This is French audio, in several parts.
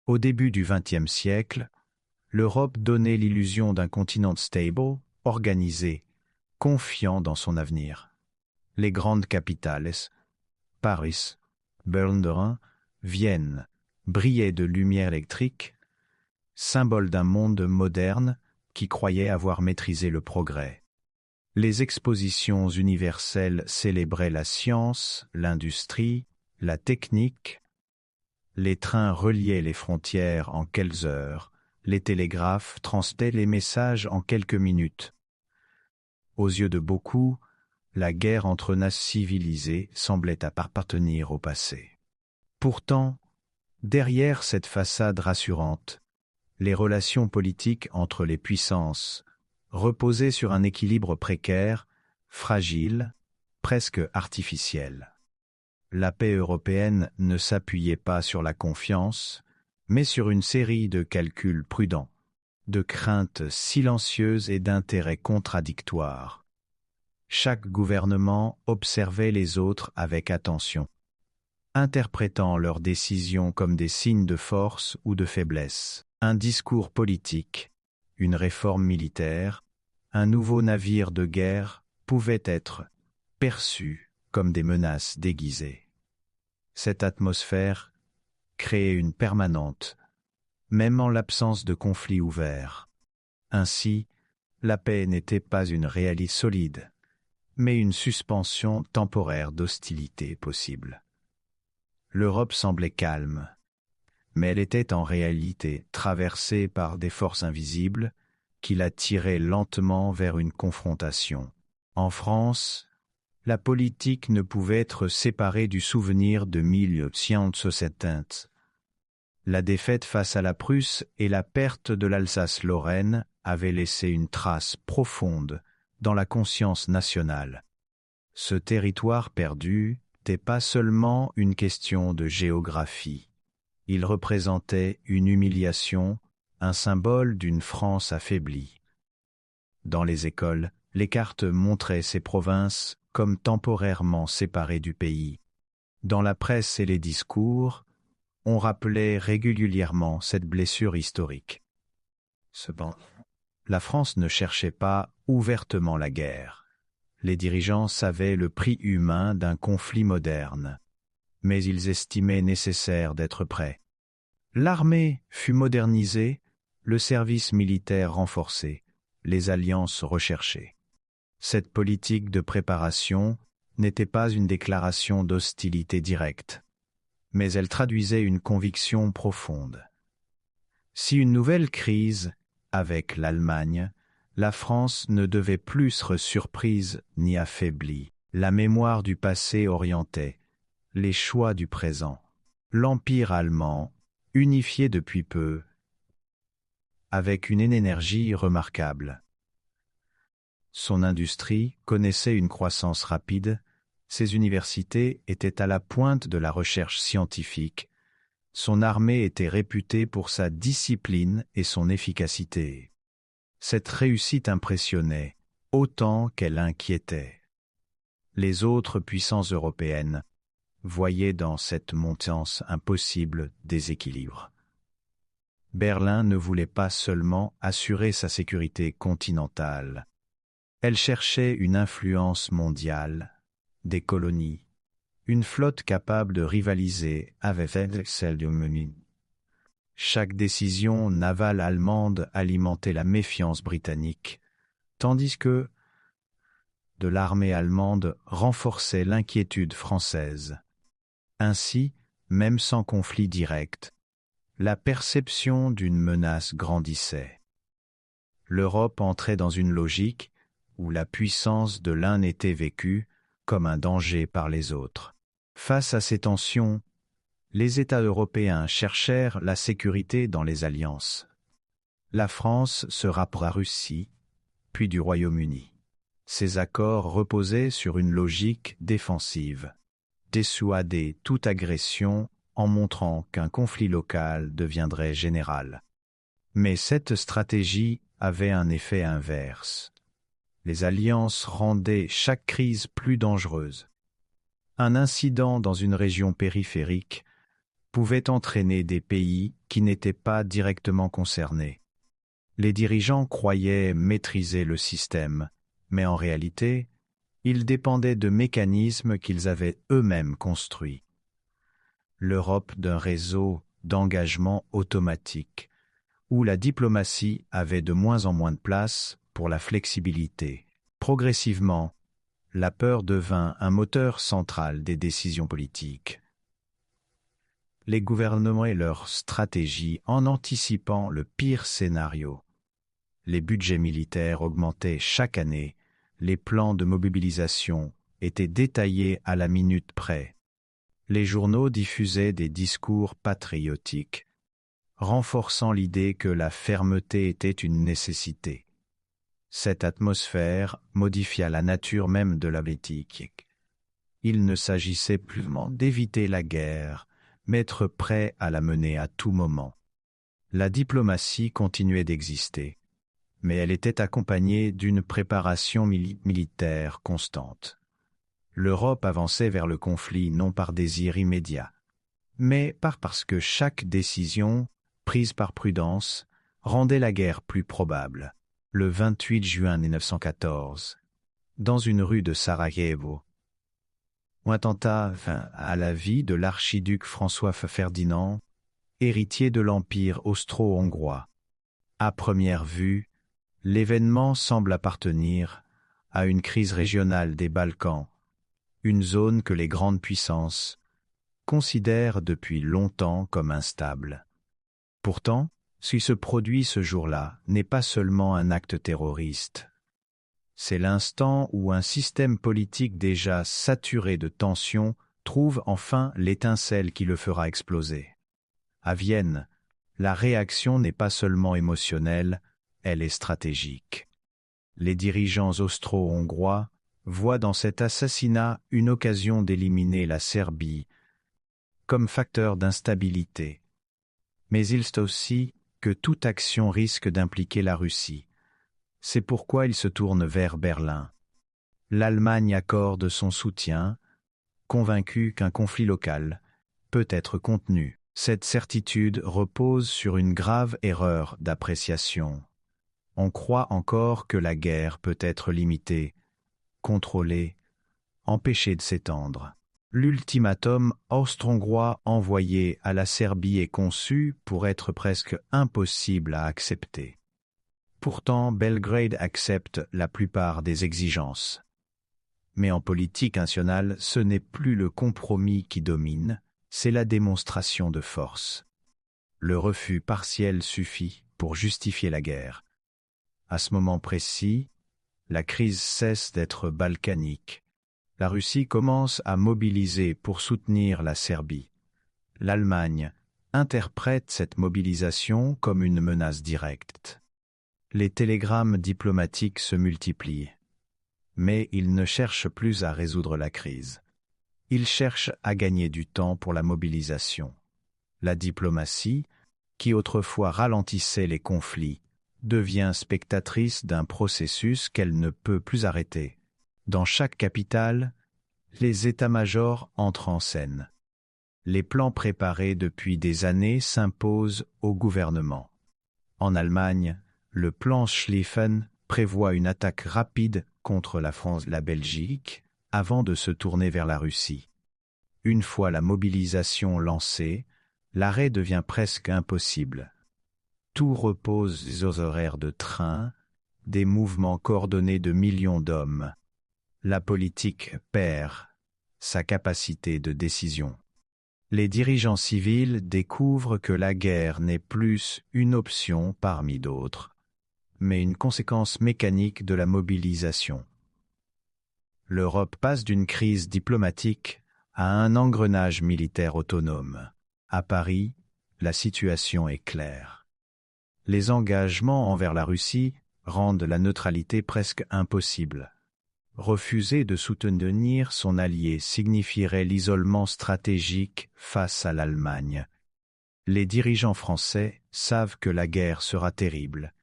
Au début du XXe siècle, l'Europe donnait l'illusion d'un continent stable, organisé, confiant dans son avenir. Les grandes capitales, Paris, Berlin, Vienne, brillaient de lumière électrique, symbole d'un monde moderne qui croyait avoir maîtrisé le progrès. Les expositions universelles célébraient la science, l'industrie, la technique. Les trains reliaient les frontières en quelques heures, les télégraphes transmettaient les messages en quelques minutes. Aux yeux de beaucoup, la guerre entre nations civilisées semblait appartenir au passé. Pourtant, derrière cette façade rassurante, les relations politiques entre les puissances reposaient sur un équilibre précaire, fragile, presque artificiel. La paix européenne ne s'appuyait pas sur la confiance, mais sur une série de calculs prudents, de craintes silencieuses et d'intérêts contradictoires. Chaque gouvernement observait les autres avec attention, interprétant leurs décisions comme des signes de force ou de faiblesse. Un discours politique, une réforme militaire, un nouveau navire de guerre pouvaient être perçus comme des menaces déguisées. Cette atmosphère créait une permanente, même en l'absence de conflits ouverts. Ainsi, la paix n'était pas une réalité solide, mais une suspension temporaire d'hostilité possible. L'Europe semblait calme, mais elle était en réalité traversée par des forces invisibles qui la tiraient lentement vers une confrontation. En France, la politique ne pouvait être séparée du souvenir de 1870. La défaite face à la Prusse et la perte de l'Alsace-Lorraine avaient laissé une trace profonde dans la conscience nationale. Ce territoire perdu n'était pas seulement une question de géographie. Il représentait une humiliation, un symbole d'une France affaiblie. Dans les écoles, les cartes montraient ces provinces comme temporairement séparées du pays. Dans la presse et les discours, on rappelait régulièrement cette blessure historique. Cependant, la France ne cherchait pas ouvertement la guerre. Les dirigeants savaient le prix humain d'un conflit moderne, mais ils estimaient nécessaire d'être prêts. L'armée fut modernisée, le service militaire renforcé, les alliances recherchées. Cette politique de préparation n'était pas une déclaration d'hostilité directe, mais elle traduisait une conviction profonde. Si une nouvelle crise, avec l'Allemagne, la France ne devait plus être surprise ni affaiblie. La mémoire du passé orientait les choix du présent. L'Empire allemand, unifié depuis peu, avec une énergie remarquable. Son industrie connaissait une croissance rapide, ses universités étaient à la pointe de la recherche scientifique, son armée était réputée pour sa discipline et son efficacité. Cette réussite impressionnait, autant qu'elle inquiétait. Les autres puissances européennes voyaient dans cette montance un possible déséquilibre. Berlin ne voulait pas seulement assurer sa sécurité continentale. Elle cherchait une influence mondiale, des colonies, une flotte capable de rivaliser avec celle du Royaume-Uni. Chaque décision navale allemande alimentait la méfiance britannique, tandis que de l'armée allemande renforçait l'inquiétude française. Ainsi, même sans conflit direct, la perception d'une menace grandissait. L'Europe entrait dans une logique où la puissance de l'un était vécue comme un danger par les autres. Face à ces tensions, les États européens cherchèrent la sécurité dans les alliances. La France se rapprocha de la Russie, puis du Royaume-Uni. Ces accords reposaient sur une logique défensive, dissuader toute agression en montrant qu'un conflit local deviendrait général. Mais cette stratégie avait un effet inverse. Les alliances rendaient chaque crise plus dangereuse. Un incident dans une région périphérique pouvait entraîner des pays qui n'étaient pas directement concernés. Les dirigeants croyaient maîtriser le système, mais en réalité, ils dépendaient de mécanismes qu'ils avaient eux-mêmes construits. L'Europe d'un réseau d'engagement automatique, où la diplomatie avait de moins en moins de place pour la flexibilité. Progressivement, la peur devint un moteur central des décisions politiques. Les gouvernements et leur stratégie en anticipant le pire scénario. Les budgets militaires augmentaient chaque année, les plans de mobilisation étaient détaillés à la minute près. Les journaux diffusaient des discours patriotiques, renforçant l'idée que la fermeté était une nécessité. Cette atmosphère modifia la nature même de la politique. Il ne s'agissait plus d'éviter la guerre, mais être prêt à la mener à tout moment. La diplomatie continuait d'exister, mais elle était accompagnée d'une préparation militaire constante. L'Europe avançait vers le conflit non par désir immédiat, mais parce que chaque décision, prise par prudence, rendait la guerre plus probable. Le 28 juin 1914, dans une rue de Sarajevo, un attentat vint à la vie de l'archiduc François Ferdinand, héritier de l'Empire austro-hongrois. À première vue, l'événement semble appartenir à une crise régionale des Balkans, une zone que les grandes puissances considèrent depuis longtemps comme instable. Pourtant, ce qui se produit ce jour-là n'est pas seulement un acte terroriste. C'est l'instant où un système politique déjà saturé de tensions trouve enfin l'étincelle qui le fera exploser. À Vienne, la réaction n'est pas seulement émotionnelle, elle est stratégique. Les dirigeants austro-hongrois voient dans cet assassinat une occasion d'éliminer la Serbie comme facteur d'instabilité. Mais il sait aussi que toute action risque d'impliquer la Russie. C'est pourquoi il se tourne vers Berlin. L'Allemagne accorde son soutien, convaincue qu'un conflit local peut être contenu. Cette certitude repose sur une grave erreur d'appréciation. On croit encore que la guerre peut être limitée, contrôlée, empêchée de s'étendre. L'ultimatum austro-hongrois envoyé à la Serbie est conçu pour être presque impossible à accepter. Pourtant, Belgrade accepte la plupart des exigences. Mais en politique nationale, ce n'est plus le compromis qui domine, c'est la démonstration de force. Le refus partiel suffit pour justifier la guerre. À ce moment précis, la crise cesse d'être balkanique. La Russie commence à mobiliser pour soutenir la Serbie. L'Allemagne interprète cette mobilisation comme une menace directe. Les télégrammes diplomatiques se multiplient. Mais ils ne cherchent plus à résoudre la crise. Ils cherchent à gagner du temps pour la mobilisation. La diplomatie, qui autrefois ralentissait les conflits, devient spectatrice d'un processus qu'elle ne peut plus arrêter. Dans chaque capitale, les états-majors entrent en scène. Les plans préparés depuis des années s'imposent au gouvernement. En Allemagne, le plan Schlieffen prévoit une attaque rapide contre la France et la Belgique avant de se tourner vers la Russie. Une fois la mobilisation lancée, l'arrêt devient presque impossible. Tout repose aux horaires de train, des mouvements coordonnés de millions d'hommes. La politique perd sa capacité de décision. Les dirigeants civils découvrent que la guerre n'est plus une option parmi d'autres, mais une conséquence mécanique de la mobilisation. L'Europe passe d'une crise diplomatique à un engrenage militaire autonome. À Paris, la situation est claire. Les engagements envers la Russie rendent la neutralité presque impossible. Refuser de soutenir son allié signifierait l'isolement stratégique face à l'Allemagne. Les dirigeants français savent que la guerre sera terrible,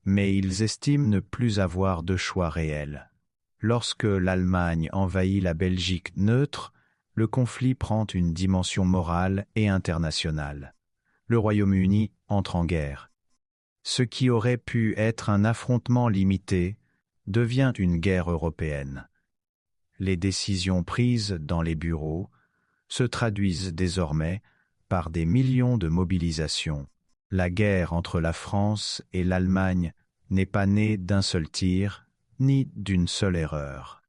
mais ils estiment ne plus avoir de choix réel. Lorsque l'Allemagne envahit la Belgique neutre, le conflit prend une dimension morale et internationale. Le Royaume-Uni entre en guerre. Ce qui aurait pu être un affrontement limité devient une guerre européenne. Les décisions prises dans les bureaux se traduisent désormais par des millions de mobilisations. La guerre entre la France et l'Allemagne n'est pas née d'un seul tir, ni d'une seule erreur.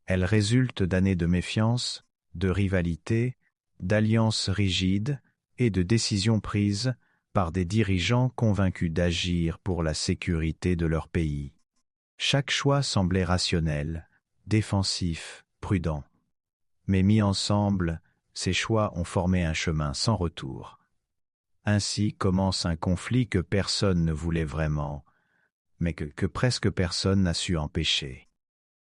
Elle résulte d'années de méfiance, de rivalité, d'alliances rigides et de décisions prises par des dirigeants convaincus d'agir pour la sécurité de leur pays. Chaque choix semblait rationnel, défensif, prudent. Mais mis ensemble, ces choix ont formé un chemin sans retour. Ainsi commence un conflit que personne ne voulait vraiment, mais que presque personne n'a su empêcher.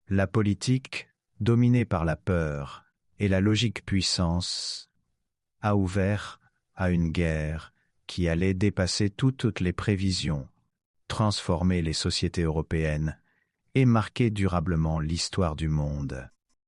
La politique, dominée par la peur et la logique puissance, a ouvert à une guerre qui allait dépasser toutes les prévisions, transformer les sociétés européennes et marquer durablement l'histoire du monde.